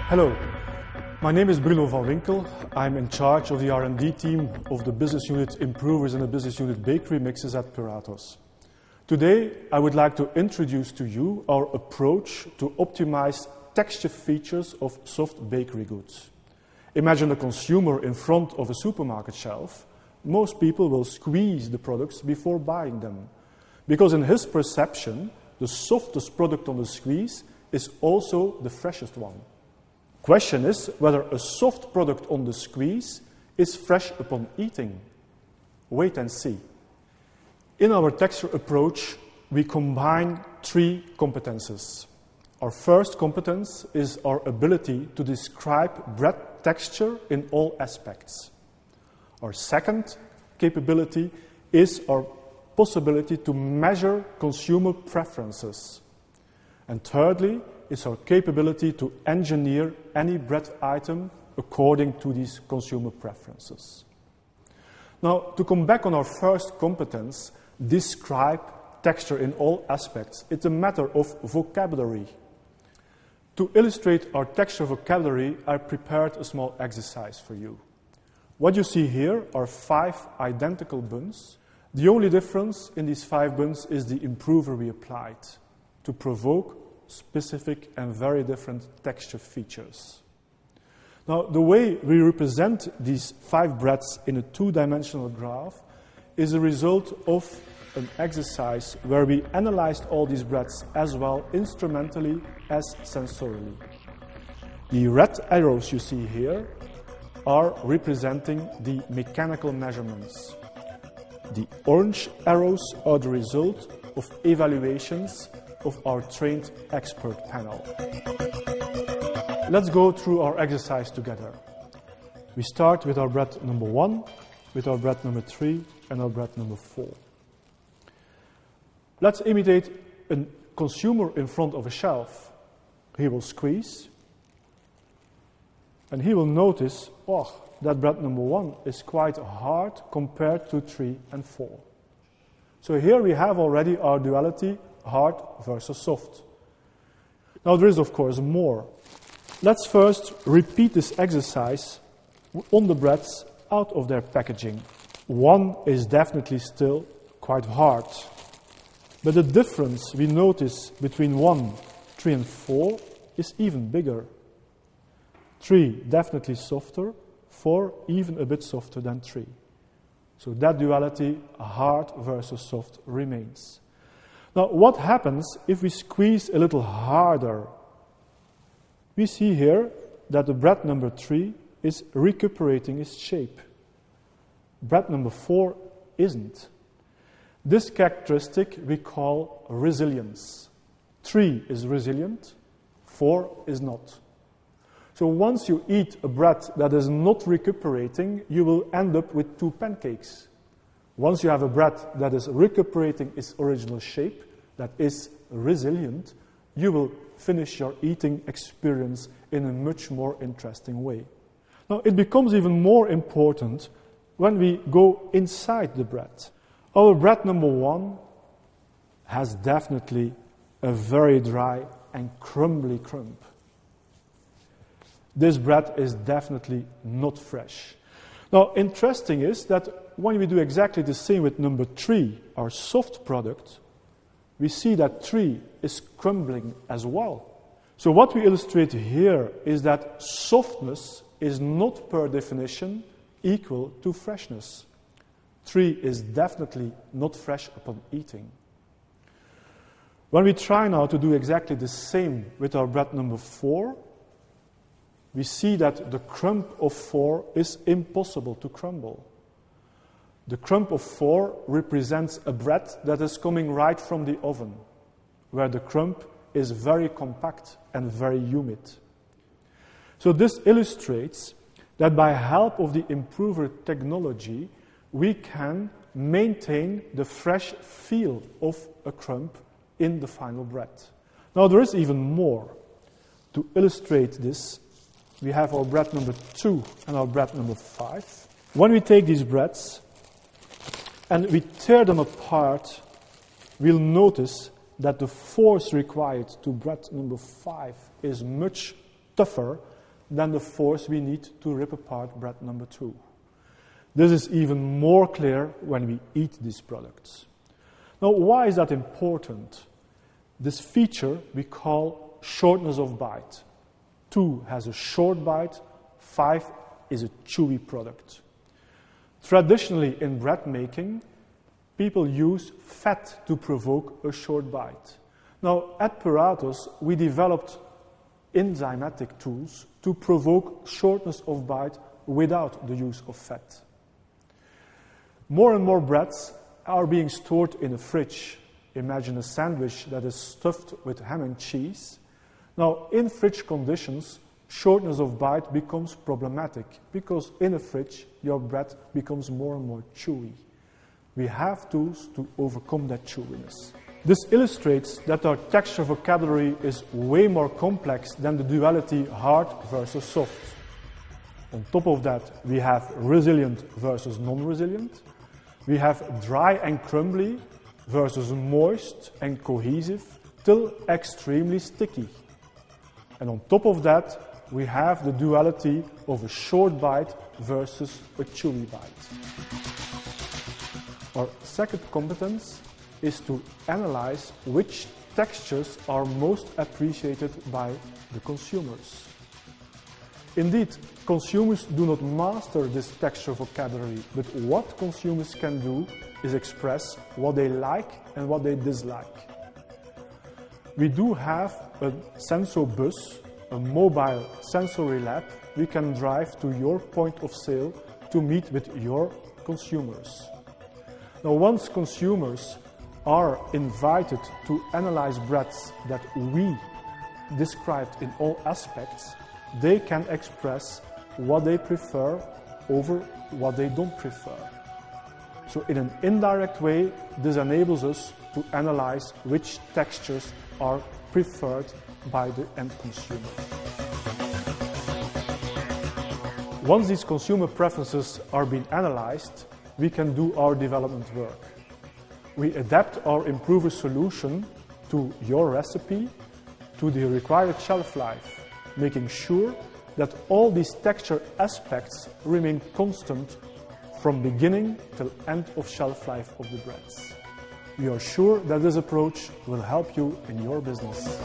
Hello, my name is Bruno van Winkel. I'm in charge of the R&D team of the business unit Improvers and the business unit Bakery Mixes at Puratos. Today, I would like to introduce to you our approach to optimize texture features of soft bakery goods. Imagine a consumer in front of a supermarket shelf. Most people will squeeze the products before buying them, because in his perception, the softest product on the squeeze is also the freshest one. Question is whether a soft product on the squeeze is fresh upon eating. Wait and see. In our texture approach, we combine three competences. Our first competence is our ability to describe bread texture in all aspects. Our second capability is our possibility to measure consumer preferences. And thirdly, is our capability to engineer any bread item according to these consumer preferences. Now, to come back on our first competence, describe texture in all aspects, it's a matter of vocabulary. To illustrate our texture vocabulary, I prepared a small exercise for you. What you see here are 5 identical buns. The only difference in these 5 buns is the improver we applied to provoke specific and very different texture features. Now, the way we represent these 5 breads in a 2-dimensional graph is a result of an exercise where we analyzed all these breads as well instrumentally as sensorially. The red arrows you see here are representing the mechanical measurements. The orange arrows are the result of evaluations of our trained expert panel. Let's go through our exercise together. We start with our bread number 1, with our bread number 3, and our bread number 4. Let's imitate a consumer in front of a shelf. He will squeeze, and he will notice, oh, that bread number 1 is quite hard compared to 3 and 4. So here we have already our duality, hard versus soft. Now there is of course more. Let's first repeat this exercise on the breads out of their packaging. 1 is definitely still quite hard. But the difference we notice between 1, 3 and 4 is even bigger. 3 definitely softer, 4 even a bit softer than 3. So that duality, hard versus soft, remains. Now, what happens if we squeeze a little harder? We see here that the bread number 3 is recuperating its shape. Bread number 4 isn't. This characteristic we call resilience. 3 is resilient, 4 is not. So once you eat a bread that is not recuperating, you will end up with 2 pancakes. Once you have a bread that is recuperating its original shape, that is resilient, you will finish your eating experience in a much more interesting way. Now, it becomes even more important when we go inside the bread. Our bread number 1 has definitely a very dry and crumbly crumb. This bread is definitely not fresh. Now, interesting is that when we do exactly the same with number 3, our soft product, we see that 3 is crumbling as well. So what we illustrate here is that softness is not per definition equal to freshness. 3 is definitely not fresh upon eating. When we try now to do exactly the same with our bread number 4, we see that the crumb of 4 is impossible to crumble. The crumb of 4 represents a bread that is coming right from the oven, where the crumb is very compact and very humid. So this illustrates that by help of the improver technology, we can maintain the fresh feel of a crumb in the final bread. Now there is even more. To illustrate this, we have our bread number 2 and our bread number 5. When we take these breads and we tear them apart, we'll notice that the force required to bread number 5 is much tougher than the force we need to rip apart bread number 2. This is even more clear when we eat these products. Now, why is that important? This feature we call shortness of bite. 2 has a short bite, 5 is a chewy product. Traditionally, in bread making, people use fat to provoke a short bite. Now, at Puratos, we developed enzymatic tools to provoke shortness of bite without the use of fat. More and more breads are being stored in a fridge. Imagine a sandwich that is stuffed with ham and cheese. Now, in fridge conditions, shortness of bite becomes problematic because in a fridge, your bread becomes more and more chewy. We have tools to overcome that chewiness. This illustrates that our texture vocabulary is way more complex than the duality hard versus soft. On top of that, we have resilient versus non-resilient. We have dry and crumbly versus moist and cohesive till extremely sticky. And on top of that, we have the duality of a short bite versus a chewy bite. Our second competence is to analyze which textures are most appreciated by the consumers. Indeed, consumers do not master this texture vocabulary, but what consumers can do is express what they like and what they dislike. We do have a SensoBus, a mobile sensory lab we can drive to your point of sale to meet with your consumers. Now, once consumers are invited to analyze breads that we described in all aspects, they can express what they prefer over what they don't prefer. So in an indirect way, this enables us to analyze which textures are preferred by the end consumer. Once these consumer preferences are being analyzed, we can do our development work. We adapt our improver solution to your recipe, to the required shelf life, making sure that all these texture aspects remain constant from beginning till end of shelf life of the breads. We are sure that this approach will help you in your business.